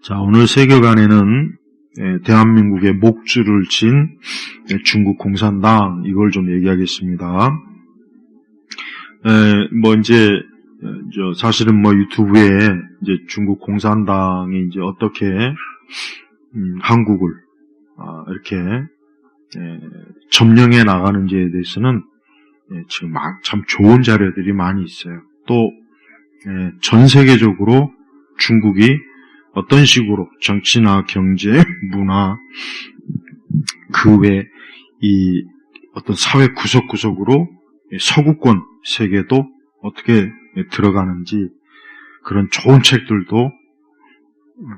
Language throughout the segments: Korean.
자, 오늘 세계관에는 대한민국의 목줄을 진 중국 공산당, 이걸 좀 얘기하겠습니다. 사실은 유튜브에 이제 중국 공산당이 이제 어떻게 한국을 이렇게 점령해 나가는지에 대해서는 지금 참 좋은 자료들이 많이 있어요. 또 전 세계적으로 중국이 어떤 식으로 정치나 경제, 문화, 그 외 이 어떤 사회 구석구석으로 서구권 세계도 어떻게 들어가는지, 그런 좋은 책들도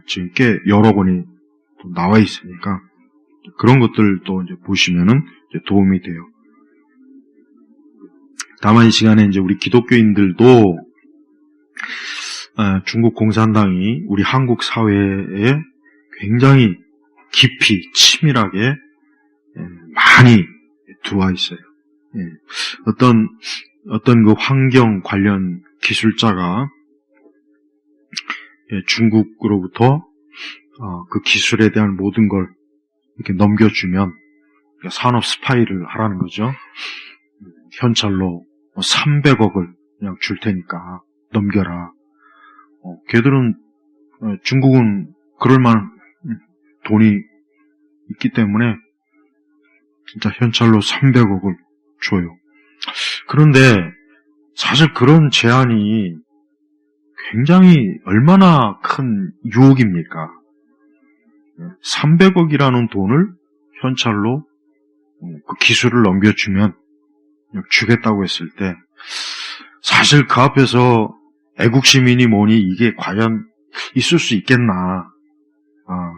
지금 꽤 여러 권이 나와 있으니까 그런 것들도 이제 보시면은 이제 도움이 돼요. 다만 이 시간에 이제 우리 기독교인들도 중국 공산당이 우리 한국 사회에 굉장히 깊이 치밀하게 많이 들어와 있어요. 어떤 그 환경 관련 기술자가 중국으로부터 그 기술에 대한 모든 걸 이렇게 넘겨주면 산업 스파이를 하라는 거죠. 현찰로 300억을 그냥 줄 테니까 넘겨라. 걔들은 중국은 그럴 만한 돈이 있기 때문에 진짜 현찰로 300억을 줘요. 그런데 사실 그런 제안이 굉장히 얼마나 큰 유혹입니까? 300억이라는 돈을 현찰로 그 기술을 넘겨주면 주겠다고 했을 때, 사실 그 앞에서 애국시민이 뭐니 이게 과연 있을 수 있겠나.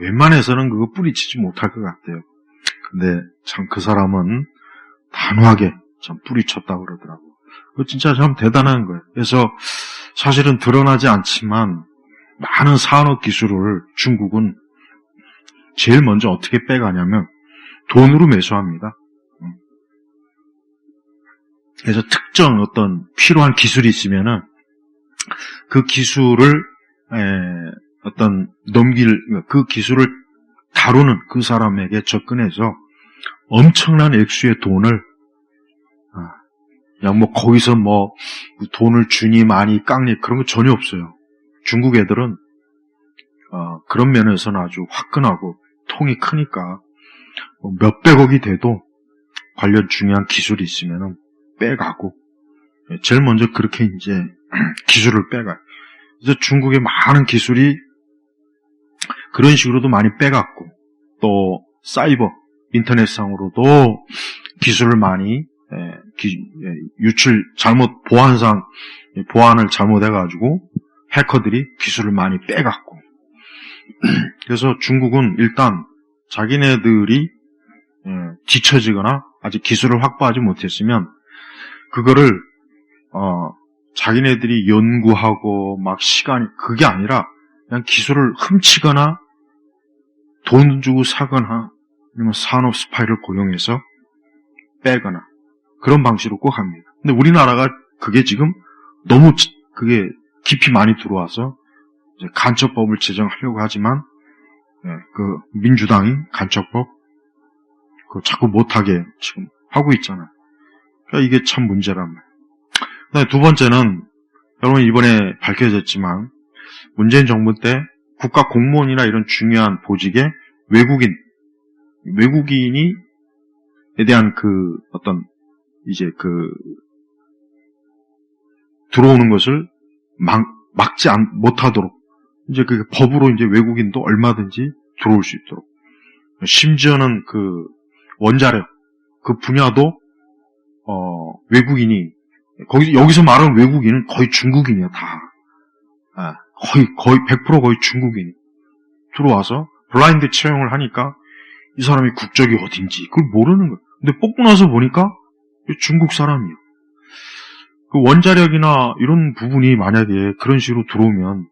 웬만해서는 그거 뿌리치지 못할 것 같아요. 근데 참 그 사람은 단호하게 참 뿌리쳤다고 그러더라고. 그거 진짜 참 대단한 거예요. 그래서 사실은 드러나지 않지만 많은 산업 기술을 중국은 제일 먼저 어떻게 빼가냐면 돈으로 매수합니다. 그래서 특정 어떤 필요한 기술이 있으면은 그 기술을 그 기술을 다루는 그 사람에게 접근해서 엄청난 액수의 돈을 그냥 거기서 돈을 주니 많이 깎니 그런 거 전혀 없어요. 중국 애들은 그런 면에서는 아주 화끈하고 통이 크니까 몇백억이 돼도 관련 중요한 기술이 있으면은 빼가고, 제일 먼저 그렇게 이제 기술을 빼가요. 그래서 중국의 많은 기술이 그런 식으로도 많이 빼갔고, 또 사이버 인터넷상으로도 기술을 많이 유출 보안을 잘못해가지고 해커들이 기술을 많이 빼갔고, 그래서 중국은 일단 자기네들이 뒤처지거나 아직 기술을 확보하지 못했으면 그거를 자기네들이 연구하고 시간이 그게 아니라 그냥 기술을 훔치거나 돈 주고 사거나 아니면 산업 스파이를 고용해서 빼거나 그런 방식으로 꼭 합니다. 근데 우리나라가 그게 지금 너무 그게 깊이 많이 들어와서 이제 간첩법을 제정하려고 하지만 그 민주당이 간첩법 그거 자꾸 못하게 지금 하고 있잖아요. 그러니까 이게 참 문제란 말이에요. 그다음에 두 번째는 여러분 이번에 밝혀졌지만 문재인 정부 때 국가 공무원이나 이런 중요한 보직에 외국인에 대한 그 어떤 이제 그 들어오는 것을 막지 못하도록 이제 그 법으로 이제 외국인도 얼마든지 들어올 수 있도록, 심지어는 그 원자력 그 분야도 외국인이 여기서 말하는 외국인은 거의 중국인이야 다. 거의 100% 거의 중국인이 들어와서 블라인드 채용을 하니까 이 사람이 국적이 어딘지 그걸 모르는 거야. 근데 뽑고 나서 보니까 중국 사람이야. 그 원자력이나 이런 부분이 만약에 그런 식으로 들어오면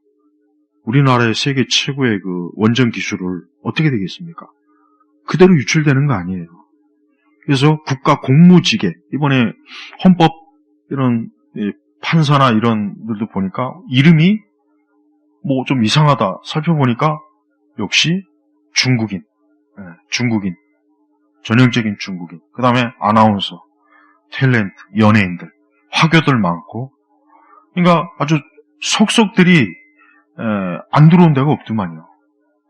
우리나라의 세계 최고의 그 원전 기술을 어떻게 되겠습니까? 그대로 유출되는 거 아니에요. 그래서 국가 공무직에 이번에 헌법 이런 판사나 이런 분들도 보니까 이름이 좀 이상하다 살펴보니까 역시 중국인, 중국인, 전형적인 중국인. 그 다음에 아나운서, 탤런트, 연예인들, 화교들 많고, 그러니까 아주 속속들이 안 들어온 데가 없더만요.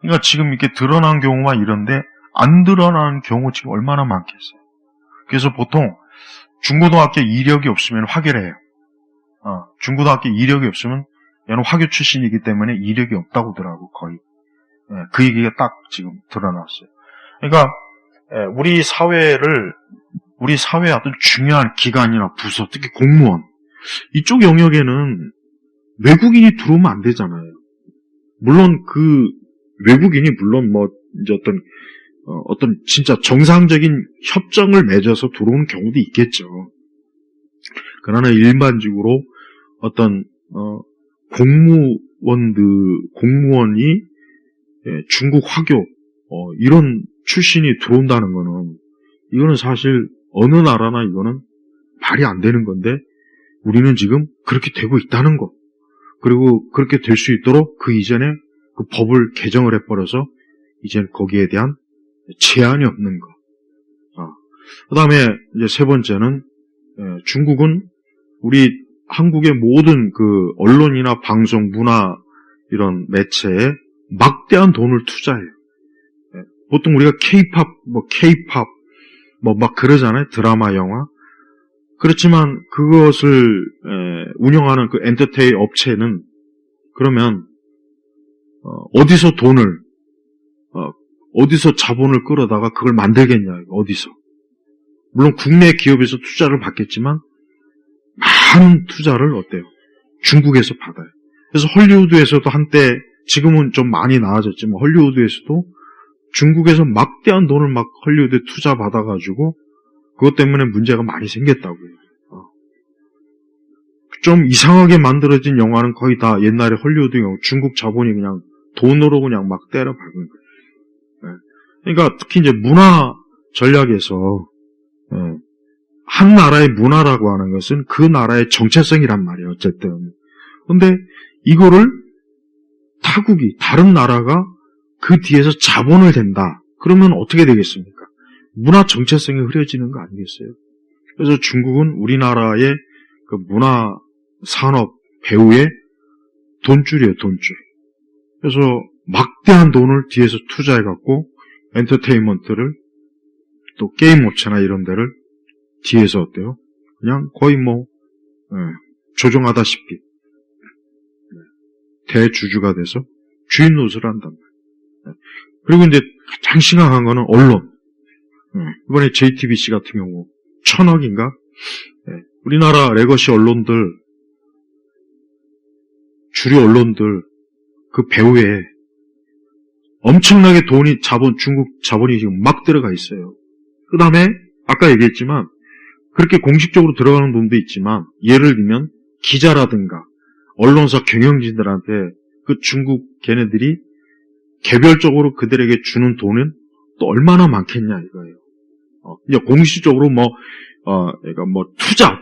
그러니까 지금 이렇게 드러난 경우만 이런데 안 드러나는 경우 지금 얼마나 많겠어요. 그래서 보통 중고등학교 이력이 없으면 화교를 해요. 중고등학교 이력이 없으면 얘는 화교 출신이기 때문에 이력이 없다고 하더라고, 거의. 그 얘기가 딱 지금 드러났어요. 그러니까 우리 사회의 어떤 중요한 기관이나 부서, 특히 공무원, 이쪽 영역에는 외국인이 들어오면 안 되잖아요. 물론 그 외국인이 뭐 이제 어떤 진짜 정상적인 협정을 맺어서 들어오는 경우도 있겠죠. 그러나 일반적으로 어떤 공무원이 중국 화교 이런 출신이 들어온다는 거는 이거는 사실 어느 나라나 이거는 말이 안 되는 건데 우리는 지금 그렇게 되고 있다는 거. 그리고 그렇게 될 수 있도록 그 이전에 그 법을 개정을 해버려서 이제 거기에 대한 제한이 없는 거. 그 다음에 이제 세 번째는 중국은 우리 한국의 모든 그 언론이나 방송, 문화 이런 매체에 막대한 돈을 투자해요. 보통 우리가 K-팝 막 그러잖아요. 드라마, 영화. 그렇지만 그것을 운영하는 그 엔터테인 업체는 그러면 어디서 자본을 끌어다가 그걸 만들겠냐, 어디서. 물론 국내 기업에서 투자를 받겠지만 많은 투자를 어때요? 중국에서 받아요. 그래서 헐리우드에서도 한때, 지금은 좀 많이 나아졌지만 헐리우드에서도 중국에서 막대한 돈을 막 헐리우드에 투자 받아가지고 그것 때문에 문제가 많이 생겼다고요. 좀 이상하게 만들어진 영화는 거의 다 옛날에 헐리우드 영화, 중국 자본이 그냥 돈으로 그냥 막 때려 박은 거예요. 그러니까 특히 이제 문화 전략에서 한 나라의 문화라고 하는 것은 그 나라의 정체성이란 말이에요. 어쨌든. 근데 이거를 다른 나라가 그 뒤에서 자본을 댄다. 그러면 어떻게 되겠습니까? 문화 정체성이 흐려지는 거 아니겠어요? 그래서 중국은 우리나라의 그 문화 산업 배후에 돈줄이에요, 돈줄. 그래서 막대한 돈을 뒤에서 투자해갖고 엔터테인먼트를 또 게임 업체나 이런 데를 뒤에서 어때요? 그냥 거의 조종하다시피 대주주가 돼서 주인 노릇을 한단 말이에요. 그리고 이제 가장 심각한 거는 언론. 이번에 JTBC 같은 경우 1,000억인가? 우리나라 레거시 언론들, 주류 언론들 그 배후에 엄청나게 중국 자본이 지금 막 들어가 있어요. 그 다음에 아까 얘기했지만 그렇게 공식적으로 들어가는 돈도 있지만 예를 들면 기자라든가 언론사 경영진들한테 그 중국 걔네들이 개별적으로 그들에게 주는 돈은 또 얼마나 많겠냐 이거예요. 이제 공식적으로 그러니까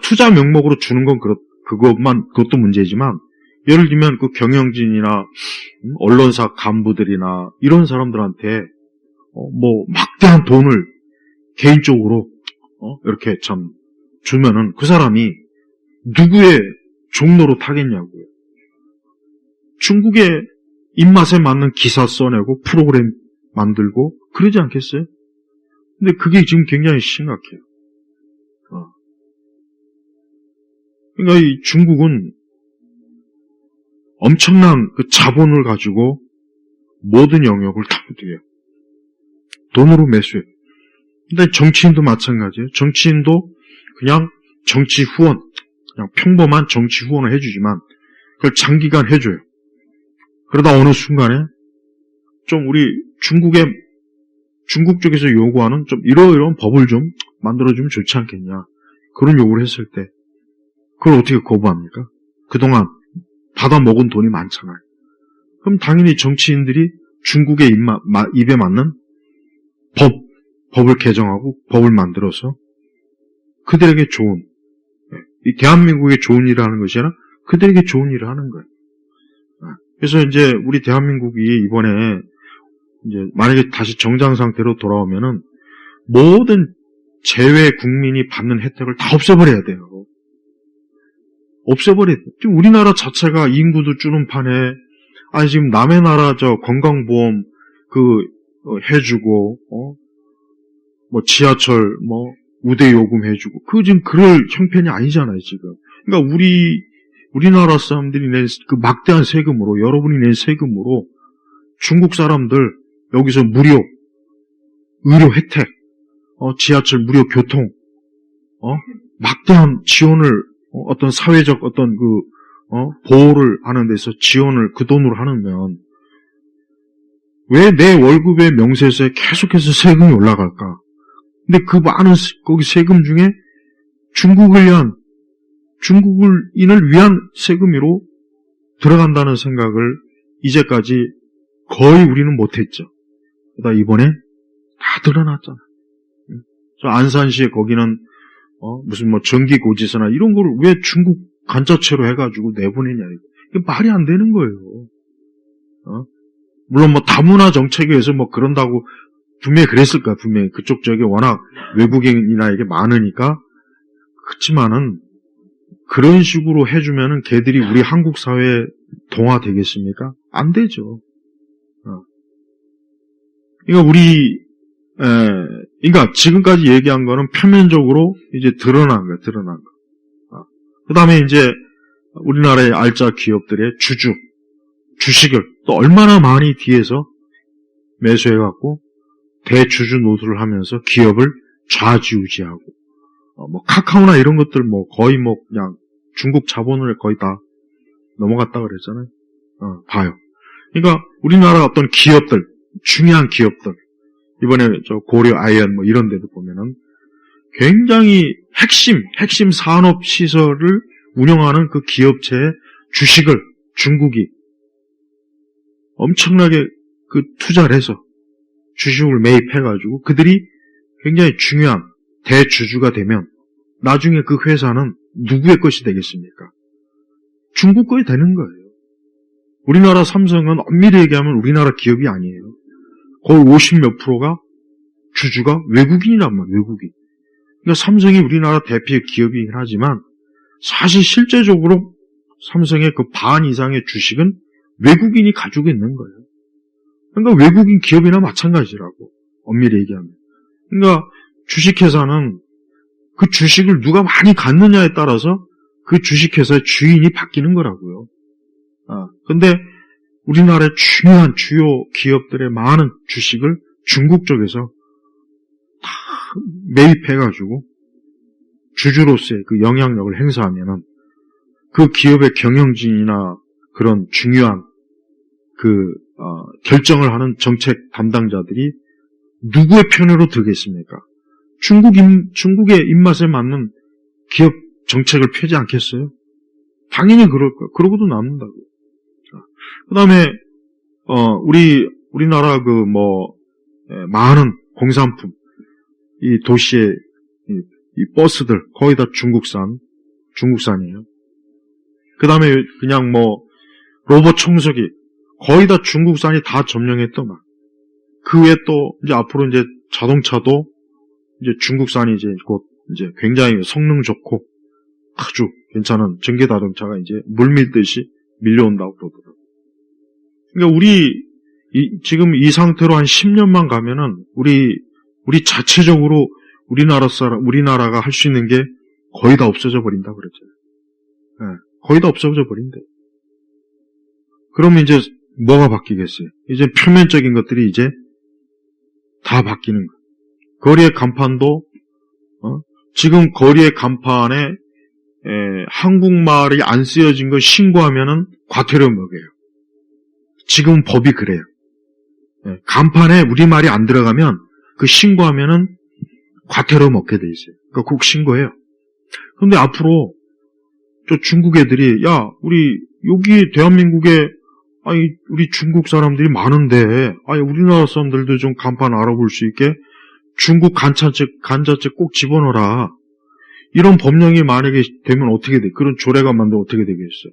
투자 명목으로 주는 건 그것도 문제지만 예를 들면 그 경영진이나 언론사 간부들이나 이런 사람들한테 막대한 돈을 개인적으로 이렇게 참 주면은 그 사람이 누구의 종로로 타겠냐고요. 중국의 입맛에 맞는 기사 써내고 프로그램 만들고 그러지 않겠어요? 근데 그게 지금 굉장히 심각해요. 그러니까 이 중국은 엄청난 그 자본을 가지고 모든 영역을 다 어떻게 해요? 돈으로 매수해요. 근데 정치인도 마찬가지예요. 정치인도 그냥 정치 후원, 그냥 평범한 정치 후원을 해주지만 그걸 장기간 해줘요. 그러다 어느 순간에 좀 우리 중국 쪽에서 요구하는 좀 이러이러한 법을 좀 만들어주면 좋지 않겠냐. 그런 요구를 했을 때 그걸 어떻게 거부합니까? 그동안 받아먹은 돈이 많잖아요. 그럼 당연히 정치인들이 중국의 입에 맞는 법을 개정하고 법을 만들어서 그들에게 좋은, 이 대한민국에 좋은 일을 하는 것이 아니라 그들에게 좋은 일을 하는 거예요. 그래서 이제 우리 대한민국이 이번에 이제 만약에 다시 정상 상태로 돌아오면은 모든 제외 국민이 받는 혜택을 다 없애버려야 돼요. 없애버려야 돼. 지금 우리나라 자체가 인구도 줄은 판에, 아니, 지금 남의 나라 건강보험 해주고, 뭐 지하철, 우대 요금 해주고, 지금 그럴 형편이 아니잖아요, 지금. 그러니까 우리나라 사람들이 낸 그 막대한 세금으로, 여러분이 낸 세금으로 중국 사람들 여기서 무료 의료 혜택, 지하철 무료 교통, 막대한 지원을, 어떤 사회적 보호를 하는 데서 지원을 그 돈으로 하면, 왜 내 월급의 명세서에 계속해서 세금이 올라갈까? 근데 그 많은 거기 세금 중에 중국인을 위한 세금으로 들어간다는 생각을 이제까지 거의 우리는 못했죠. 그러다 이번에 다 드러났잖아. 저 안산시에 거기는 무슨 전기고지서나 이런 걸 왜 중국 간자체로 해가지고 내보내냐. 이게 말이 안 되는 거예요. 물론 다문화 정책에서 그런다고 분명히 그랬을 거야. 분명히 그쪽 쪽에 워낙 외국인이나 이게 많으니까. 그렇지만은 그런 식으로 해주면은 걔들이 우리 한국 사회에 동화되겠습니까? 안 되죠. 그러니까 지금까지 얘기한 거는 표면적으로 이제 드러난 거야. 그 다음에 이제 우리나라의 알짜 기업들의 주식을 또 얼마나 많이 뒤에서 매수해갖고 대주주 노릇을 하면서 기업을 좌지우지하고, 카카오나 이런 것들 거의 그냥 중국 자본을 거의 다 넘어갔다 그랬잖아요. 봐요. 그러니까 우리나라 어떤 기업들, 중요한 기업들, 이번에 고려 아이언 이런 데도 보면은 굉장히 핵심 산업 시설을 운영하는 그 기업체의 주식을 중국이 엄청나게 투자를 해서 주식을 매입해가지고 그들이 굉장히 중요한 대주주가 되면 나중에 그 회사는 누구의 것이 되겠습니까? 중국 것이 되는 거예요. 우리나라 삼성은 엄밀히 얘기하면 우리나라 기업이 아니에요. 거의 50몇 프로가 주주가 외국인이란 말이에요. 외국인. 그러니까 삼성이 우리나라 대표 기업이긴 하지만 사실 실제적으로 삼성의 그 반 이상의 주식은 외국인이 가지고 있는 거예요. 그러니까 외국인 기업이나 마찬가지라고, 엄밀히 얘기하면. 그러니까 주식회사는 그 주식을 누가 많이 갖느냐에 따라서 그 주식회사의 주인이 바뀌는 거라고요. 근데 우리나라의 중요한 주요 기업들의 많은 주식을 중국 쪽에서 다 매입해가지고 주주로서의 그 영향력을 행사하면은 그 기업의 경영진이나 그런 중요한 결정을 하는 정책 담당자들이 누구의 편으로 들겠습니까? 중국의 입맛에 맞는 기업 정책을 펴지 않겠어요? 당연히 그럴 거예요. 그러고도 남는다고. 그 다음에, 우리나라 많은 공산품, 이 도시의 이 버스들, 거의 다 중국산이에요. 그 다음에 그냥 로봇 청소기, 거의 다 중국산이 다 점령했더만. 그 외에 또, 이제 앞으로 이제 자동차도 이제 중국산이 곧 굉장히 성능 좋고 아주 괜찮은 전기 자동차가 이제 물밀듯이 밀려온다고 그러더라고요. 그러니까 지금 이 상태로 한 10년만 가면은 우리 자체적으로 우리나라가 할 수 있는 게 거의 다 없어져 버린다 그랬잖아요. 네, 거의 다 없어져 버린대. 그러면 이제 뭐가 바뀌겠어요? 이제 표면적인 것들이 이제 다 바뀌는 거예요. 거리의 간판도 지금 거리의 간판에 한국말이 안 쓰여진 거 신고하면은 과태료 먹여요. 지금 법이 그래요. 간판에 우리말이 안 들어가면 그 신고하면은 과태료 먹게 돼 있어요. 그러니까 꼭 신고해요. 그런데 앞으로 저 중국 애들이 우리 여기 대한민국에 우리 중국 사람들이 많은데 우리나라 사람들도 좀 간판 알아볼 수 있게 중국 간자책 꼭 집어넣어라. 이런 법령이 만약에 되면 어떻게 돼? 그런 조례가 만들면 어떻게 되겠어요?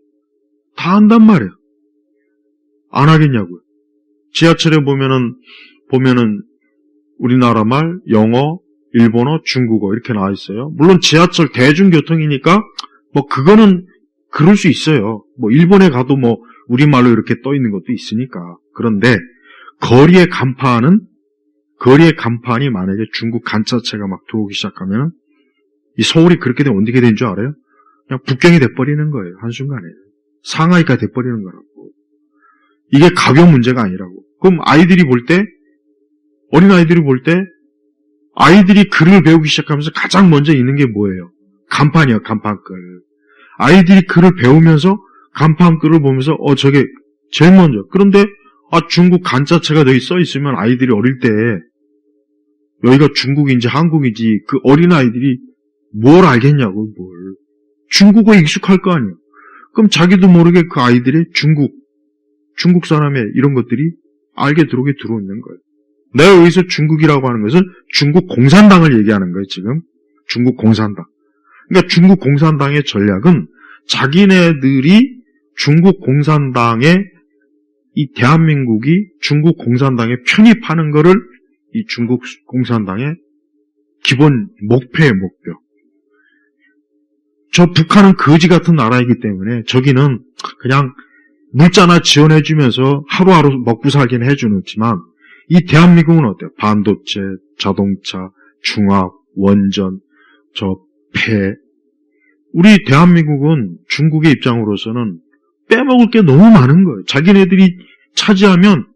다 한단 말이에요. 안 하겠냐고요. 지하철에 보면은 우리나라 말, 영어, 일본어, 중국어 이렇게 나와 있어요. 물론 지하철 대중교통이니까 그거는 그럴 수 있어요. 일본에 가도 우리말로 이렇게 떠 있는 것도 있으니까. 그런데 거리의 간판이 만약에 중국 간자체가 막 들어오기 시작하면 이 서울이 그렇게 되면 어떻게 되는 줄 알아요? 그냥 북경이 돼버리는 거예요. 한순간에. 상하이가 돼버리는 거라고. 이게 가격 문제가 아니라고. 그럼 어린아이들이 볼 때 아이들이 글을 배우기 시작하면서 가장 먼저 있는 게 뭐예요? 간판이요, 간판글. 아이들이 글을 배우면서 간판글을 보면서 저게 제일 먼저. 그런데 중국 간자체가 여기 써 있으면 아이들이 어릴 때 여기가 중국인지 한국인지 그 어린아이들이 뭘 알겠냐고, 뭘. 중국어에 익숙할 거 아니에요. 그럼 자기도 모르게 그 아이들이 중국 사람의 이런 것들이 알게 들어오는 거예요. 내가 여기서 중국이라고 하는 것은 중국 공산당을 얘기하는 거예요, 지금. 중국 공산당. 그러니까 중국 공산당의 전략은 자기네들이 중국 공산당의 이 대한민국이 중국 공산당에 편입하는 거를 이 중국 공산당의 기본 목표예요, 목표. 저 북한은 거지 같은 나라이기 때문에 저기는 그냥 물자나 지원해주면서 하루하루 먹고 살긴 해주지만 이 대한민국은 어때요? 반도체, 자동차, 중화학, 원전, 폐. 우리 대한민국은 중국의 입장으로서는 빼먹을 게 너무 많은 거예요. 자기네들이 차지하면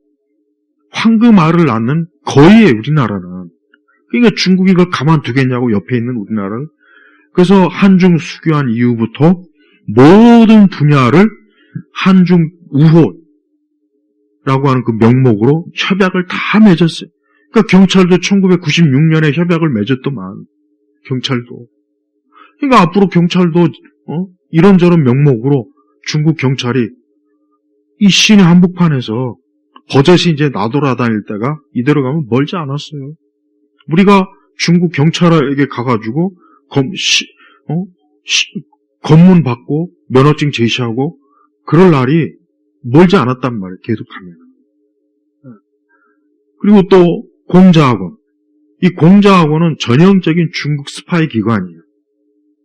황금알을 낳는 거의예요, 우리나라는. 그러니까 중국이 그걸 가만두겠냐고 옆에 있는 우리나라를. 그래서 한중 수교한 이후부터 모든 분야를 한중 우호라고 하는 그 명목으로 협약을 다 맺었어요. 그러니까 경찰도 1996년에 협약을 맺었더만, 경찰도. 그러니까 앞으로 경찰도 이런저런 명목으로 중국 경찰이 이 시내 한복판에서 버젓이 이제 나돌아다닐 때가 이대로 가면 멀지 않았어요. 우리가 중국 경찰에게 가가지고 검문 받고 면허증 제시하고 그럴 날이 멀지 않았단 말이에요. 계속 가면. 그리고 또 공자학원. 이 공자학원은 전형적인 중국 스파이 기관이에요.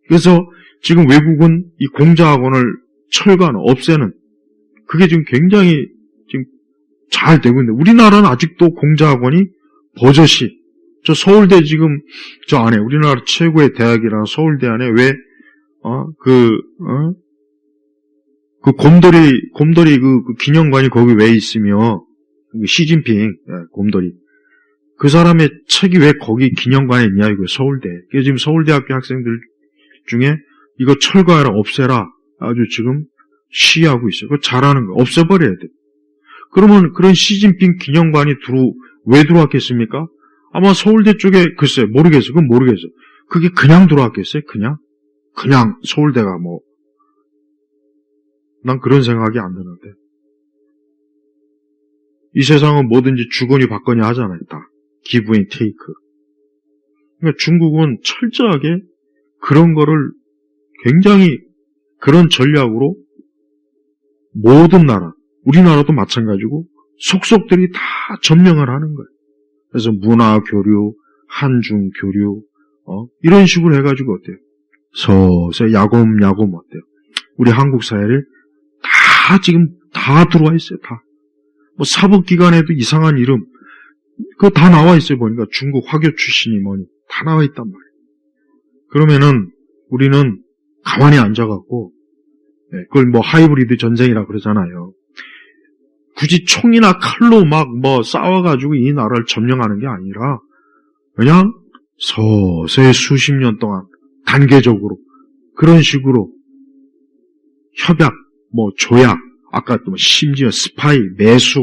그래서 지금 외국은 이 공자학원을 철거하는, 없애는, 그게 지금 굉장히 지금 잘 되고 있는데, 우리나라는 아직도 공자학원이 버젓이, 저 서울대 지금 저 안에, 우리나라 최고의 대학이라는 서울대 안에 왜, 곰돌이 그 기념관이 거기 왜 있으며, 시진핑, 곰돌이. 그 사람의 책이 왜 거기 기념관에 있냐, 이거 서울대. 그래서 지금 서울대학교 학생들 중에 이거 철거하라, 없애라, 아주 지금 시위하고 있어요. 그거 잘하는 거, 없애버려야 돼. 그러면 그런 시진핑 기념관이 왜 들어왔겠습니까? 아마 서울대 쪽에, 글쎄, 모르겠어요. 그건 모르겠어요. 그게 그냥 들어왔겠어요? 그냥 서울대가 난 그런 생각이 안 드는데. 이 세상은 뭐든지 주거니 받거니 하잖아요, 다. give and take. 그러니까 중국은 철저하게 그런 거를 굉장히 그런 전략으로 모든 나라, 우리나라도 마찬가지고 속속들이 다 점령을 하는 거예요. 그래서 문화 교류, 한중 교류, 이런 식으로 해가지고 어때요? 서서히 야곱야곱 어때요? 우리 한국 사회를 지금 다 들어와 있어요, 다. 사법기관에도 이상한 이름, 그거 다 나와 있어요, 보니까. 중국 화교 출신이 다 나와 있단 말이에요. 그러면은, 우리는 가만히 앉아갖고, 그걸 하이브리드 전쟁이라 그러잖아요. 굳이 총이나 칼로 싸워가지고 이 나라를 점령하는 게 아니라, 그냥 서서히 수십 년 동안 단계적으로, 그런 식으로 협약, 조약, 아까 또 심지어 스파이, 매수,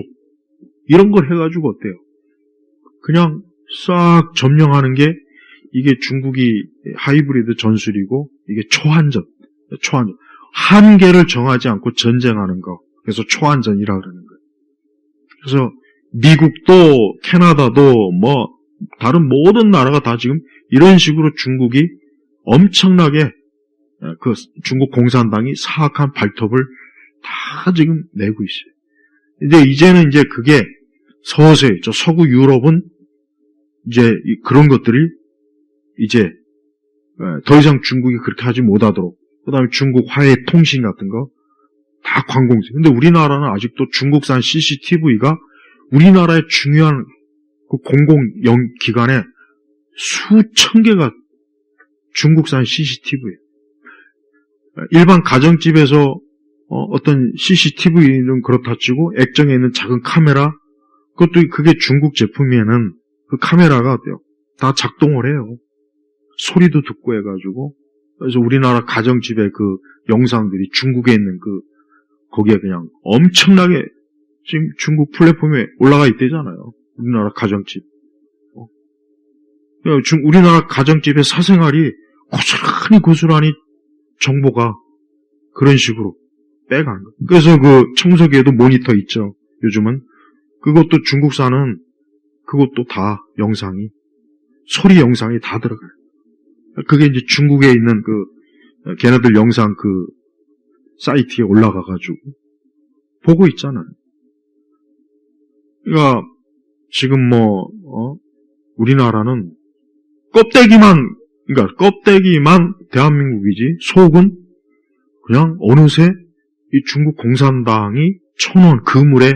이런 걸 해가지고 어때요? 그냥 싹 점령하는 게 이게 중국이 하이브리드 전술이고 이게 초한전. 한계를 정하지 않고 전쟁하는 거. 그래서 초한전이라 그러는 거예요. 그래서 미국도 캐나다도 다른 모든 나라가 다 지금 이런 식으로 중국이 엄청나게 그 중국 공산당이 사악한 발톱을 다 지금 내고 있어요. 이제는 그게 서서히 저 서구 유럽은 이제 그런 것들이 이제 더 이상 중국이 그렇게 하지 못하도록, 그 다음에 중국 화해 통신 같은 거 다 관공서. 근데 우리나라는 아직도 중국산 CCTV가 우리나라의 중요한 그 공공기관에 수천 개가 중국산 CCTV예요. 일반 가정집에서 어떤 CCTV는 그렇다 치고 액정에 있는 작은 카메라, 그것도 그게 중국 제품이면은 그 카메라가 어때요? 다 작동을 해요. 소리도 듣고 해가지고. 그래서 우리나라 가정집의 그 영상들이 중국에 있는 거기에 그냥 엄청나게 지금 중국 플랫폼에 올라가 있대잖아요. 우리나라 가정집. 우리나라 가정집의 사생활이 고스란히 정보가 그런 식으로 빼가는 거예요. 그래서 그 청소기에도 모니터 있죠. 요즘은. 그것도 중국산은 그것도 다 영상이, 소리 영상이 다 들어가요. 그게 이제 중국에 있는 걔네들 영상 사이트에 올라가가지고 보고 있잖아요. 그러니까 지금 우리나라는 껍데기만 대한민국이지, 속은 그냥 어느새 이 중국 공산당이 쳐놓은 그물에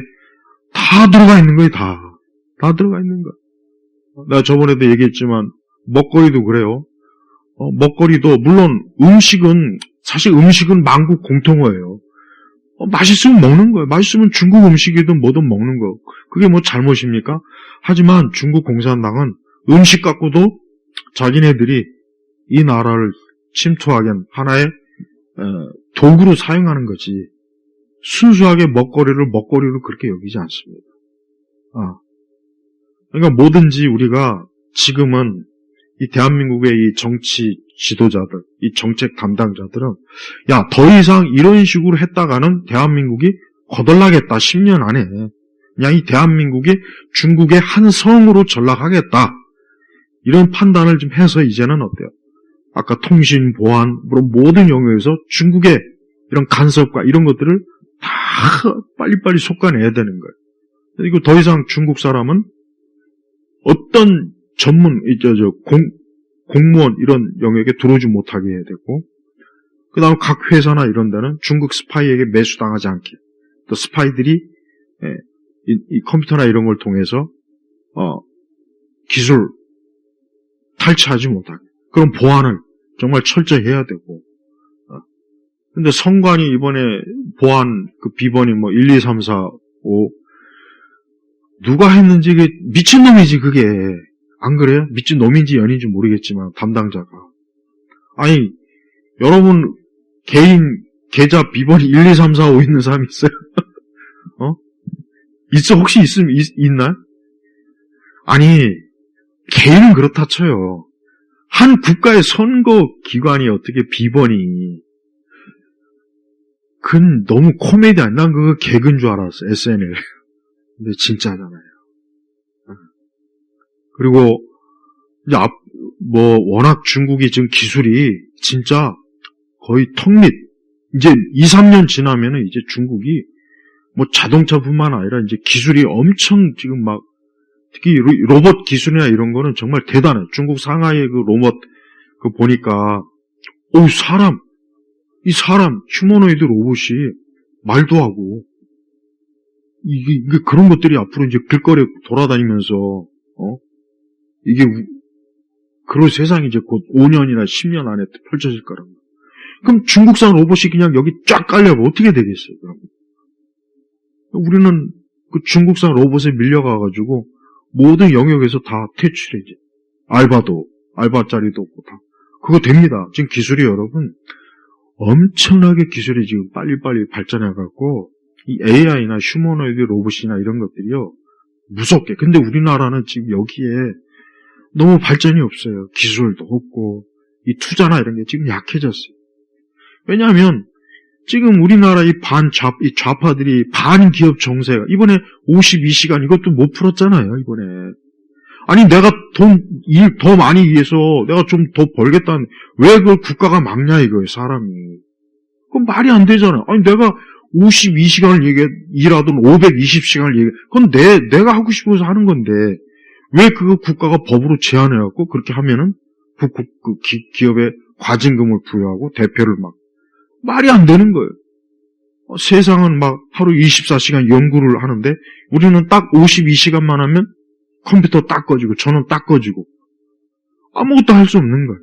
다 들어가 있는 거예요, 다 들어가 있는 거예요. 내가 저번에도 얘기했지만, 먹거리도 그래요. 먹거리도, 물론 사실 음식은 만국 공통어예요. 맛있으면 먹는 거예요. 맛있으면 중국 음식이든 뭐든 먹는 거. 그게 뭐 잘못입니까? 하지만 중국 공산당은 음식 갖고도 자기네들이 이 나라를 침투하기 위한 하나의 도구로 사용하는 거지. 순수하게 먹거리를 그렇게 여기지 않습니다. 그러니까 뭐든지 우리가 지금은 이 대한민국의 이 정치 지도자들, 이 정책 담당자들은 더 이상 이런 식으로 했다가는 대한민국이 거덜나겠다. 10년 안에. 그냥 이 대한민국이 중국의 한 성으로 전락하겠다. 이런 판단을 좀 해서 이제는 어때요? 아까 통신, 보안, 물론 모든 영역에서 중국의 이런 간섭과 이런 것들을 다 빨리빨리 솎아내야 되는 거예요. 그리고 더 이상 중국 사람은 어떤 공무원 이런 영역에 들어오지 못하게 해야 되고, 그 다음 각 회사나 이런 데는 중국 스파이에게 매수당하지 않게, 또 스파이들이 이 컴퓨터나 이런 걸 통해서 기술 탈취하지 못하게, 그런 보안을 정말 철저히 해야 되고. 근데 선관위 이번에 보안 비번이 1, 2, 3, 4, 5 누가 했는지 미친놈이지 그게. 안 그래요? 미친놈인지 연인지 모르겠지만 담당자가. 아니 여러분 개인 계좌 비번이 1, 2, 3, 4, 5 있는 사람이 있어요? 있어? 혹시 있나요? 아니 개인은 그렇다 쳐요. 한 국가의 선거 기관이 어떻게 비번이, 그건 너무 코미디 아니야. 난 그거 개그인 줄 알았어, SNL. 근데 진짜잖아요. 그리고 이제 워낙 중국이 지금 기술이 진짜 거의 턱밑, 이제 2, 3년 지나면은 이제 중국이 자동차뿐만 아니라 이제 기술이 엄청 지금 특히 로봇 기술이나 이런 거는 정말 대단해. 중국 상하이의 그 로봇 보니까 사람 휴머노이드 로봇이 말도 하고 이게 그런 것들이 앞으로 이제 길거리에 돌아다니면서 이게 그런 세상이 이제 곧 5년이나 10년 안에 펼쳐질 거라고. 그럼 중국산 로봇이 그냥 여기 쫙 깔려면 어떻게 되겠어요? 그럼 우리는 그 중국산 로봇에 밀려가가지고 모든 영역에서 다 퇴출해. 이제 알바자리도 없고 다 그거 됩니다. 지금 기술이 여러분 엄청나게 기술이 지금 빨리빨리 발전해갖고 이 AI나 휴머노이드 로봇이나 이런 것들이요 무섭게. 근데 우리나라는 지금 여기에 너무 발전이 없어요. 기술도 없고 이 투자나 이런 게 지금 약해졌어요. 왜냐하면 지금 우리나라 이 좌파들이 반기업 정세가 이번에 52시간 이것도 못 풀었잖아요. 이번에. 아니 내가 일 더 많이 위해서 내가 좀 더 벌겠다는, 왜 그걸 국가가 막냐 이거예요. 사람이. 그건 말이 안 되잖아. 아니 내가 52시간을 일하든 520시간을 그건 내가 하고 싶어서 하는 건데, 왜 그 국가가 법으로 제한해갖고 그렇게 하면은 기업에 과징금을 부여하고 대표를 말이 안 되는 거예요. 세상은 하루 24시간 연구를 하는데 우리는 딱 52시간만 하면 컴퓨터 딱 꺼지고 전원 딱 꺼지고 아무것도 할 수 없는 거예요.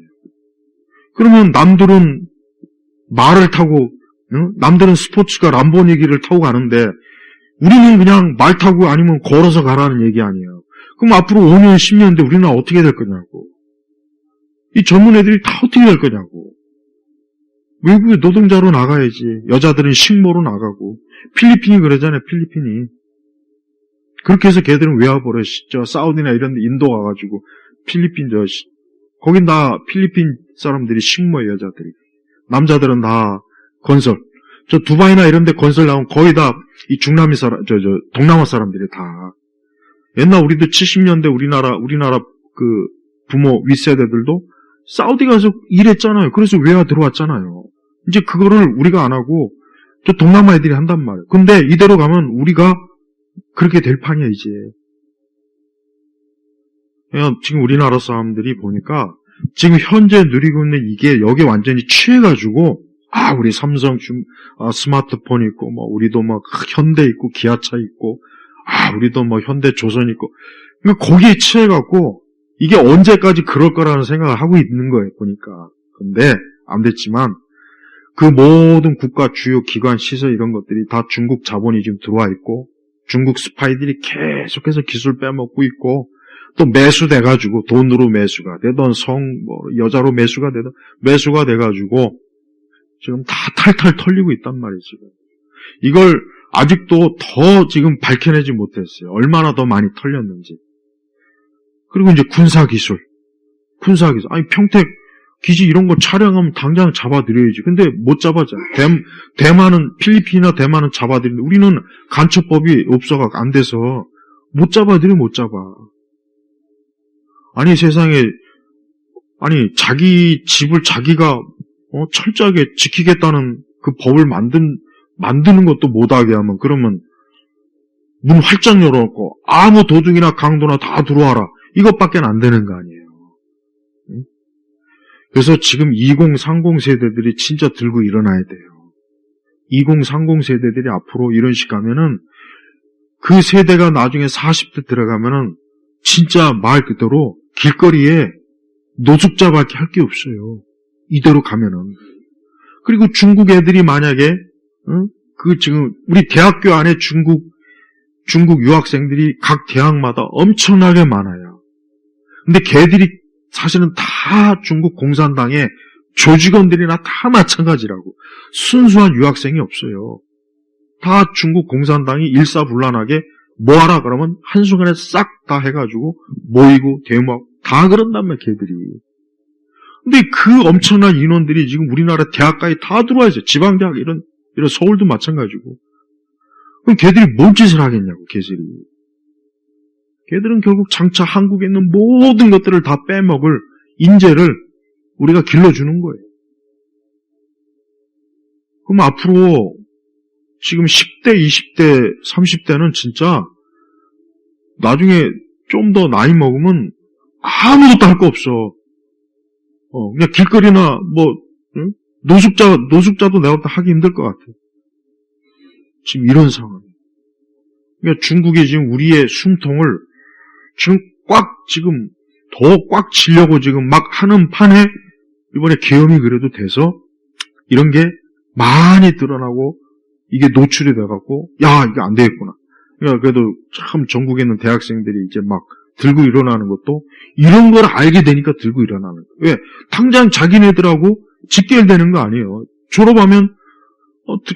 그러면 남들은 말을 타고, 남들은 스포츠카 람보르기니를 타고 가는데 우리는 그냥 말 타고 아니면 걸어서 가라는 얘기 아니에요. 그럼 앞으로 5년, 10년 뒤에 우리는 어떻게 될 거냐고. 이 젊은 애들이 다 어떻게 될 거냐고. 외국에 노동자로 나가야지. 여자들은 식모로 나가고. 필리핀이 그러잖아요, 필리핀이. 그렇게 해서 걔들은 왜 와버려? 사우디나 이런 데 인도 가가지고 필리핀 거긴 다 필리핀 사람들이 식모예요, 여자들이. 남자들은 다 건설. 두바이나 이런 데 건설 나오면 거의 다 이 중남미 사람, 동남아 사람들이 다. 옛날 우리도 70년대 우리나라 그 부모 윗세대들도 사우디 가서 일했잖아요. 그래서 외화 들어왔잖아요. 이제 그거를 우리가 안 하고 또 동남아 애들이 한단 말이에요. 근데 이대로 가면 우리가 그렇게 될 판이야, 이제. 지금 우리나라 사람들이 보니까 지금 현재 누리고 있는 이게 여기에 완전히 취해가지고 우리 삼성 스마트폰 있고 우리도 현대 있고 기아차 있고 우리도 현대 조선 있고 그러니까 거기에 취해갖고 이게 언제까지 그럴 거라는 생각을 하고 있는 거예요, 보니까. 근데 안 됐지만 그 모든 국가 주요 기관 시설 이런 것들이 다 중국 자본이 지금 들어와 있고 중국 스파이들이 계속해서 기술 빼먹고 있고 또 매수돼가지고 돈으로 매수가 되던 여자로 매수가 되던 매수가 돼가지고 지금 다 탈탈 털리고 있단 말이에요, 지금. 이걸 아직도 더 지금 밝혀내지 못했어요. 얼마나 더 많이 털렸는지. 그리고 이제 군사기술. 아니, 평택 기지 이런 거 촬영하면 당장 잡아들여야지. 근데 못 잡아줘. 필리핀이나 대만은 잡아들이는데 우리는 간첩법이 없어가 안 돼서 못 잡아들여, 못 잡아. 아니, 세상에, 자기 집을 자기가, 철저하게 지키겠다는 그 법을 만드는 것도 못하게 하면, 그러면, 문 활짝 열어놓고, 아무 도둑이나 강도나 다 들어와라. 이것밖에 안 되는 거 아니에요. 응? 그래서 지금 2030 세대들이 진짜 들고 일어나야 돼요. 2030 세대들이 앞으로 이런 식 가면은, 그 세대가 나중에 40대 들어가면은, 진짜 말 그대로 길거리에 노숙자밖에 할 게 없어요. 이대로 가면은. 그리고 중국 애들이 만약에 지금 우리 대학교 안에 중국 유학생들이 각 대학마다 엄청나게 많아요. 근데 걔들이 사실은 다 중국 공산당의 조직원들이나 다 마찬가지라고. 순수한 유학생이 없어요. 다 중국 공산당이 일사불란하게 뭐하라 그러면 한순간에 싹 다 해가지고 모이고 데모하고 다 그런단 말이야, 걔들이. 근데 그 엄청난 인원들이 지금 우리나라 대학가에 다 들어와 있어요. 지방대학 이런 서울도 마찬가지고. 그럼 걔들이 뭔 짓을 하겠냐고, 걔들이. 걔들은 결국 장차 한국에 있는 모든 것들을 다 빼먹을 인재를 우리가 길러주는 거예요. 그럼 앞으로 지금 10대, 20대, 30대는 진짜 나중에 좀 더 나이 먹으면 아무것도 할 거 없어. 그냥 길거리나 응? 노숙자도 내가 볼 때 하기 힘들 것 같아. 지금 이런 상황. 그러니까 중국이 지금 우리의 숨통을 지금 더 꽉 치려고 지금 막 하는 판에 이번에 계엄이 그래도 돼서 이런 게 많이 드러나고 이게 노출이 돼갖고 이게 안 되겠구나. 그러니까 그래도 참 전국에 있는 대학생들이 이제 막 들고 일어나는 것도 이런 걸 알게 되니까 들고 일어나는 거예요. 왜? 당장 자기네들하고 직결되는 거 아니에요. 졸업하면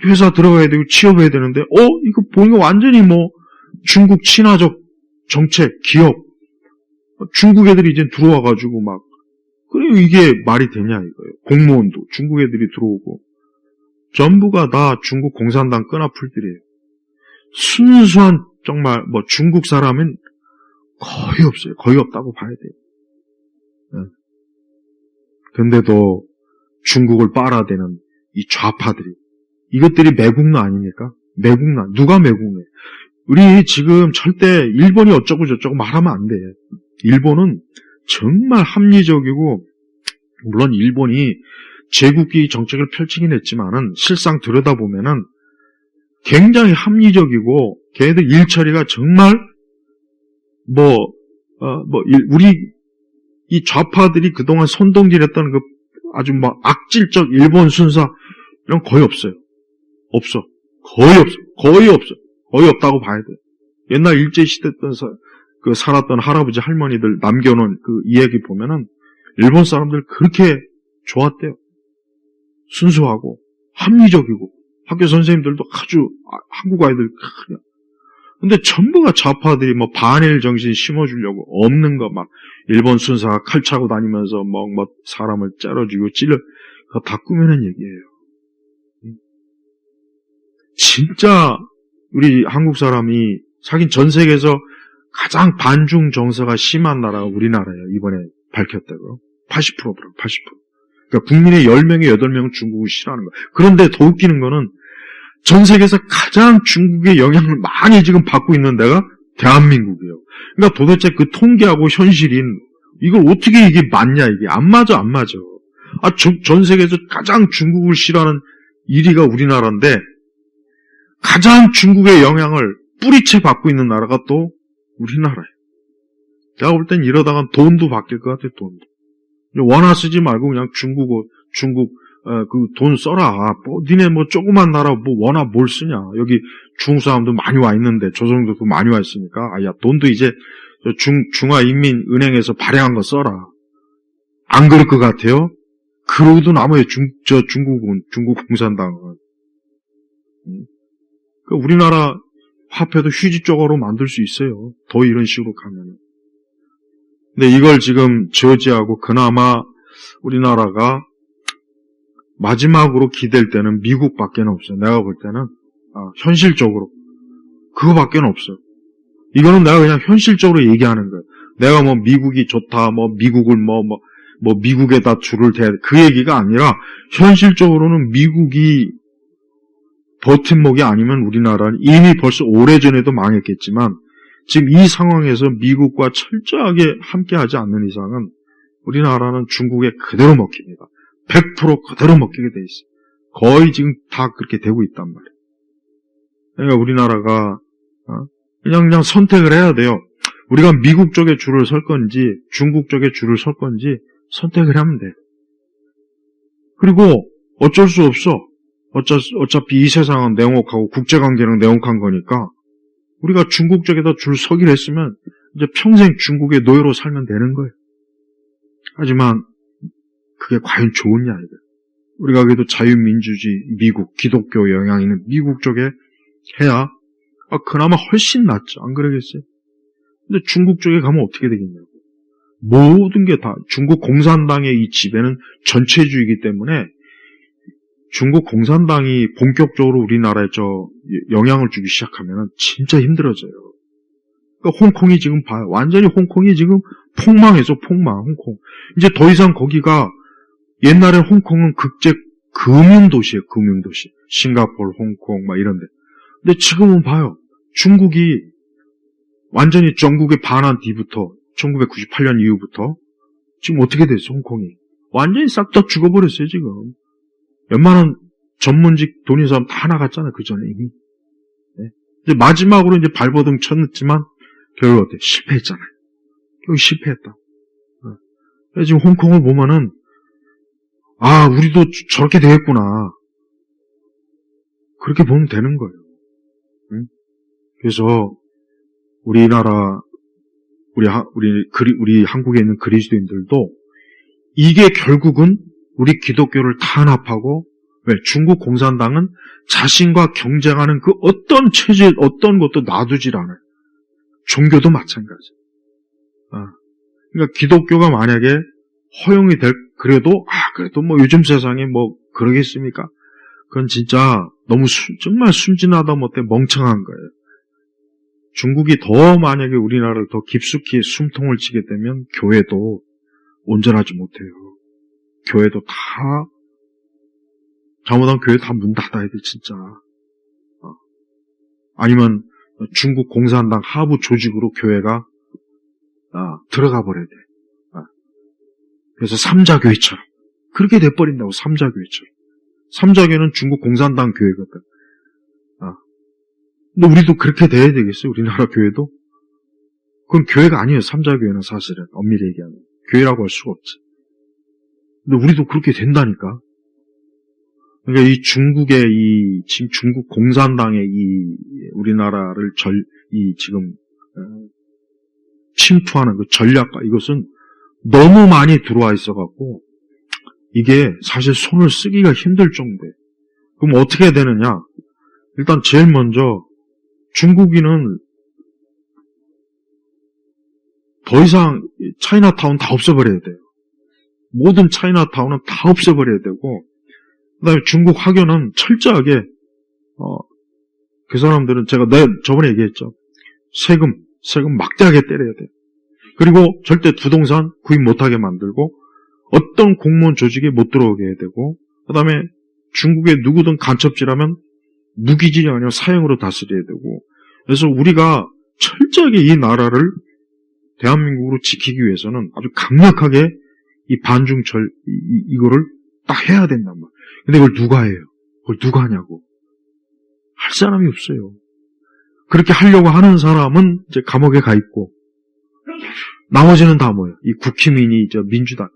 회사 들어가야 되고 취업해야 되는데 이거 보니까 완전히 중국 친화적 정책, 기업 중국 애들이 이제 들어와가지고 그리고 이게 말이 되냐 이거예요. 공무원도 중국 애들이 들어오고 전부가 다 중국 공산당 끈앞풀들이에요. 순수한 정말 중국 사람은 거의 없어요. 거의 없다고 봐야 돼요. 네. 근데도 중국을 빨아대는 이 좌파들이 이것들이 매국노 아닙니까? 매국노. 누가 매국노예요? 우리 지금 절대 일본이 어쩌고 저쩌고 말하면 안 돼. 일본은 정말 합리적이고, 물론 일본이 제국주의 정책을 펼치긴 했지만은 실상 들여다보면은 굉장히 합리적이고, 걔네들 일처리가 정말 우리 이 좌파들이 그동안 선동질했던 그 아주 막 악질적 일본 순사 이런 거 거의 없어요. 없어. 거의 없어. 거의 없어. 거의 없다고 봐야 돼. 옛날 일제시대 때 살았던 할아버지 할머니들 남겨놓은 그 이야기 보면은 일본 사람들 그렇게 좋았대요. 순수하고 합리적이고 학교 선생님들도 아주 한국 아이들 그냥. 근데 전부가 좌파들이 뭐 반일 정신 심어주려고 없는 거 막 일본 순사가 칼 차고 다니면서 뭐 사람을 째려주고 그거 다 꾸며낸 얘기예요. 진짜 우리 한국 사람이 사긴 전 세계에서 가장 반중 정서가 심한 나라가 우리나라예요. 이번에 밝혔다고. 80%더라고, 80%. 그러니까 국민의 10명에 8명은 중국을 싫어하는 거예요. 그런데 더 웃기는 거는 전 세계에서 가장 중국의 영향을 많이 지금 받고 있는 데가 대한민국이에요. 그러니까 도대체 그 통계하고 현실인 이걸 어떻게 이게 맞냐 이게 안 맞아. 전 세계에서 가장 중국을 싫어하는 1위가 우리나라인데 가장 중국의 영향을 뿌리채 받고 있는 나라가 또 우리나라예요. 내가 볼 땐 이러다가 돈도 바뀔 것 같아요. 돈도. 원화 쓰지 말고 그냥 중국 그 돈 써라. 니네 조그만 나라 원화 뭘 쓰냐. 여기 중국 사람도 많이 와 있는데 조선족도 많이 와 있으니까 돈도 이제 중화인민은행에서 발행한 거 써라. 안 그럴 것 같아요? 그러고도 남아요. 중국 공산당은. 우리나라 화폐도 휴지 조각으로 만들 수 있어요. 더 이런 식으로 가면은. 근데 이걸 지금 저지하고 그나마 우리나라가 마지막으로 기댈 때는 미국밖에 없어요. 내가 볼 때는 현실적으로 그거밖에 없어요. 이거는 내가 그냥 현실적으로 얘기하는 거예요. 내가 미국이 좋다, 미국을 미국에다 줄을 대야 돼. 그 얘기가 아니라 현실적으로는 미국이 버팀목이 아니면 우리나라는 이미 벌써 오래전에도 망했겠지만 지금 이 상황에서 미국과 철저하게 함께하지 않는 이상은 우리나라는 중국에 그대로 먹힙니다. 100% 그대로 먹히게 돼 있어요. 거의 지금 다 그렇게 되고 있단 말이에요. 그러니까 우리나라가 그냥 선택을 해야 돼요. 우리가 미국 쪽에 줄을 설 건지 중국 쪽에 줄을 설 건지 선택을 하면 돼. 그리고 어쩔 수 없어. 어차피 이 세상은 냉혹하고 국제관계는 냉혹한 거니까 우리가 중국 쪽에다 줄 서기로 했으면 이제 평생 중국의 노예로 살면 되는 거예요. 하지만 그게 과연 좋으냐 이거. 우리가 그래도 자유민주주의, 미국, 기독교 영향 있는 미국 쪽에 해야 그나마 훨씬 낫죠. 안 그러겠어요? 근데 중국 쪽에 가면 어떻게 되겠냐고. 모든 게 다 중국 공산당의 이 지배는 전체주의이기 때문에 중국 공산당이 본격적으로 우리나라에 영향을 주기 시작하면 진짜 힘들어져요. 그러니까 홍콩이 지금 봐요. 완전히 홍콩이 지금 폭망해서 폭망, 홍콩. 이제 더 이상 거기가 옛날에 홍콩은 국제 금융도시예요, 금융도시. 싱가포르, 홍콩, 이런데. 근데 지금은 봐요. 중국이 완전히 전국에 반한 뒤부터, 1998년 이후부터, 지금 어떻게 됐어, 홍콩이? 완전히 싹 다 죽어버렸어요, 지금. 웬만한 전문직 돈 있는 사람 다 나갔잖아요, 그 전에 이미. 네. 이제 마지막으로 이제 발버둥 쳤지만, 결국 어때? 실패했잖아요. 결국 실패했다. 네. 지금 홍콩을 보면은, 우리도 저렇게 되겠구나. 그렇게 보면 되는 거예요. 응? 그래서, 우리나라, 우리 한국에 있는 그리스도인들도, 이게 결국은 우리 기독교를 탄압하고, 왜? 중국 공산당은 자신과 경쟁하는 그 어떤 체질, 어떤 것도 놔두질 않아요. 종교도 마찬가지. 그러니까 기독교가 만약에 허용이 그래도 요즘 세상에 그러겠습니까? 그건 진짜 너무 정말 순진하다 못해 멍청한 거예요. 중국이 더 만약에 우리나라를 더 깊숙이 숨통을 치게 되면 교회도 온전하지 못해요. 교회도 다 잘못하면 교회 다 문 닫아야 돼, 진짜. 아니면 중국 공산당 하부 조직으로 교회가 들어가 버려야 돼. 그래서 삼자교회처럼. 그렇게 돼버린다고, 삼자교회처럼. 삼자교회는 중국 공산당 교회거든. 근데 우리도 그렇게 돼야 되겠어요? 우리나라 교회도? 그건 교회가 아니에요, 삼자교회는 사실은. 엄밀히 얘기하면. 교회라고 할 수가 없지. 근데 우리도 그렇게 된다니까. 그러니까 이 중국의 지금 중국 공산당의 우리나라를 지금, 침투하는 그 전략과 이것은 너무 많이 들어와 있어갖고, 이게 사실 손을 쓰기가 힘들 정도예요. 그럼 어떻게 해야 되느냐? 일단 제일 먼저, 중국인은 더 이상 차이나타운 다 없애버려야 돼요. 모든 차이나타운은 다 없애버려야 되고, 그 다음에 중국 학교는 철저하게, 그 사람들은 제가 저번에 얘기했죠. 세금 막대하게 때려야 돼요. 그리고 절대 부동산 구입 못하게 만들고, 어떤 공무원 조직에 못 들어오게 해야 되고, 그 다음에 중국에 누구든 간첩질하면 무기질이 아니라 사형으로 다스려야 되고, 그래서 우리가 철저하게 이 나라를 대한민국으로 지키기 위해서는 아주 강력하게 이 반중철, 이거를 딱 해야 된단 말이에요. 근데 그걸 누가 해요? 그걸 누가 하냐고. 할 사람이 없어요. 그렇게 하려고 하는 사람은 이제 감옥에 가 있고, 나머지는 다 뭐예요? 이 국힘이니, 민주당.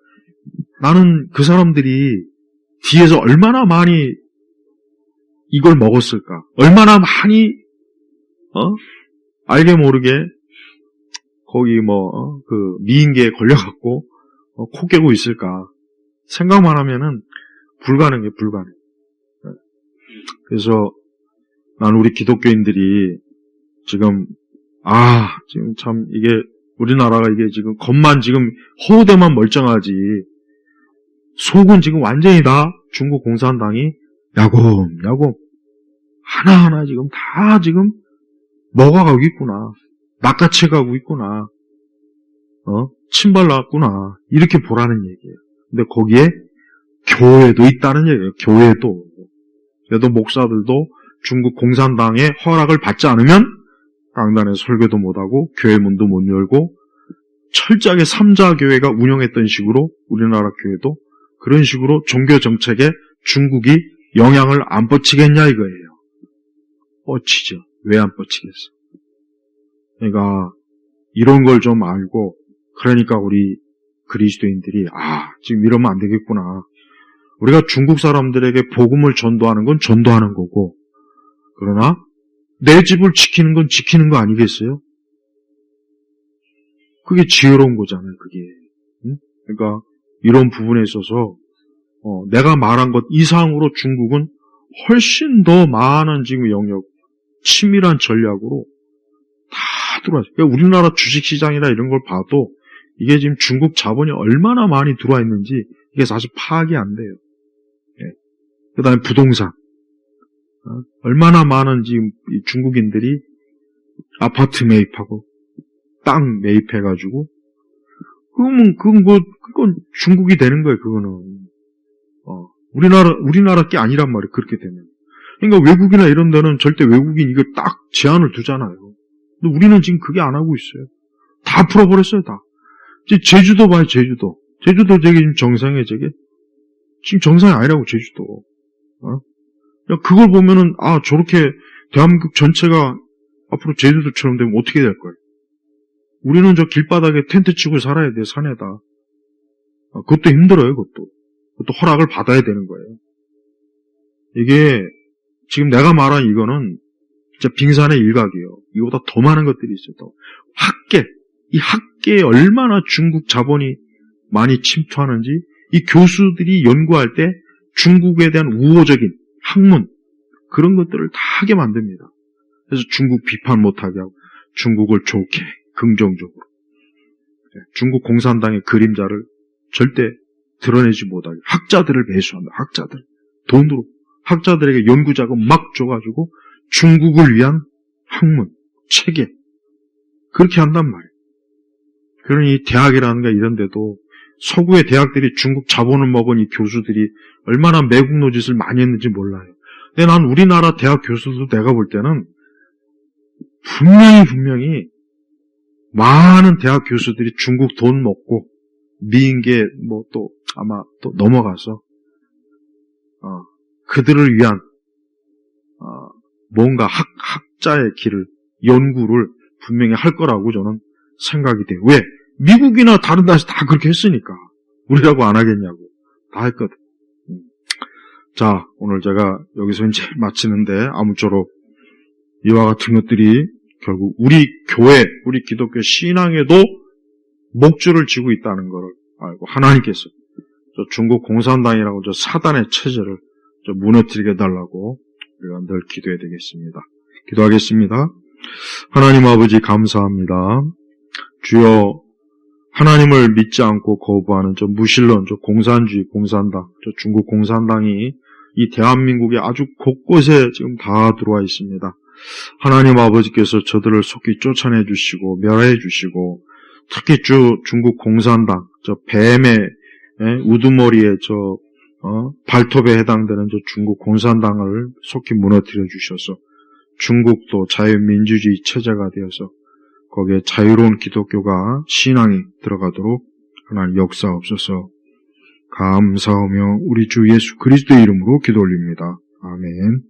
나는 그 사람들이 뒤에서 얼마나 많이 이걸 먹었을까? 얼마나 많이, 알게 모르게, 거기 미인계에 걸려갖고, 코 깨고 있을까? 생각만 하면은 불가능해. 그래서 난 우리 기독교인들이 지금 참 이게 우리나라가 이게 지금 겉만 지금 허우대만 멀쩡하지 속은 지금 완전히 다 중국 공산당이 야곰야곰 하나하나 지금 다 지금 먹어가고 있구나. 낚아채가고 있구나. 침발났구나. 이렇게 보라는 얘기예요. 근데 거기에 교회도 있다는 얘기예요. 교회도. 그래도 목사들도 중국 공산당의 허락을 받지 않으면 강단에 설교도 못하고 교회 문도 못 열고 철저하게 삼자교회가 운영했던 식으로 우리나라 교회도 그런 식으로 종교 정책에 중국이 영향을 안 뻗치겠냐 이거예요. 뻗치죠. 왜 안 뻗치겠어? 그러니까 이런 걸 좀 알고 그러니까 우리 그리스도인들이 지금 이러면 안 되겠구나. 우리가 중국 사람들에게 복음을 전도하는 건 전도하는 거고 그러나 내 집을 지키는 건 지키는 거 아니겠어요? 그게 지혜로운 거잖아요. 그게. 응? 그러니까 이런 부분에 있어서 내가 말한 것 이상으로 중국은 훨씬 더 많은 지금 영역, 치밀한 전략으로 다 들어왔어요. 그러니까 우리나라 주식시장이나 이런 걸 봐도 이게 지금 중국 자본이 얼마나 많이 들어와 있는지 이게 사실 파악이 안 돼요. 예. 그 다음에 부동산. 얼마나 많은 지금 중국인들이 아파트 매입하고 땅 매입해가지고 그건 중국이 되는 거예요. 그거는 우리나라 게 아니란 말이에요. 그렇게 되면. 그러니까 외국이나 이런 데는 절대 외국인 이거 딱 제한을 두잖아요. 근데 우리는 지금 그게 안 하고 있어요. 다 풀어버렸어요. 다. 이제 제주도 봐요. 제주도 되게 지금 정상이에요. 저게 지금 정상이 아니라고 제주도. 그걸 보면은 저렇게 대한민국 전체가 앞으로 제주도처럼 되면 어떻게 될 거예요? 우리는 저 길바닥에 텐트 치고 살아야 돼요. 산에다. 그것도 힘들어요. 그것도 허락을 받아야 되는 거예요. 이게 지금 내가 말한 이거는 진짜 빙산의 일각이에요. 이거보다 더 많은 것들이 있어요. 또 이 학계에 얼마나 중국 자본이 많이 침투하는지 이 교수들이 연구할 때 중국에 대한 우호적인 학문 그런 것들을 다 하게 만듭니다. 그래서 중국 비판 못하게 하고 중국을 좋게 긍정적으로 중국 공산당의 그림자를 절대 드러내지 못하게 학자들을 배수한다. 학자들 돈으로 학자들에게 연구자금 막 줘가지고 중국을 위한 학문 체계 그렇게 한단 말이에요. 그러니 대학이라는가 이런 데도 서구의 대학들이 중국 자본을 먹은 이 교수들이 얼마나 매국노 짓을 많이 했는지 몰라요. 근데 난 우리나라 대학 교수들도 내가 볼 때는 분명히 많은 대학 교수들이 중국 돈 먹고 미인계 뭐 또 아마 또 넘어가서 그들을 위한 뭔가 학자의 길을 연구를 분명히 할 거라고 저는 생각이 돼요. 왜? 미국이나 다른 나라에서 다 그렇게 했으니까 우리라고 안 하겠냐고. 다 했거든. 자, 오늘 제가 여기서 이제 마치는데 아무쪼록 이와 같은 것들이 결국 우리 교회, 우리 기독교 신앙에도 목줄을 쥐고 있다는 것을 알고 하나님께서 저 중국 공산당이라고 저 사단의 체제를 저 무너뜨리게 해달라고 우리가 늘 기도해야 되겠습니다. 기도하겠습니다. 하나님 아버지 감사합니다. 주여 하나님을 믿지 않고 거부하는 저 무신론, 저 공산주의, 공산당, 저 중국 공산당이 이 대한민국의 아주 곳곳에 지금 다 들어와 있습니다. 하나님 아버지께서 저들을 속히 쫓아내 주시고 멸해 주시고 특히 중국 공산당, 저 뱀의 우두머리에 저 발톱에 해당되는 저 중국 공산당을 속히 무너뜨려 주셔서 중국도 자유민주주의 체제가 되어서 거기에 자유로운 기독교가 신앙이 들어가도록 하나님 역사옵소서. 감사하며 우리 주 예수 그리스도의 이름으로 기도 올립니다. 아멘.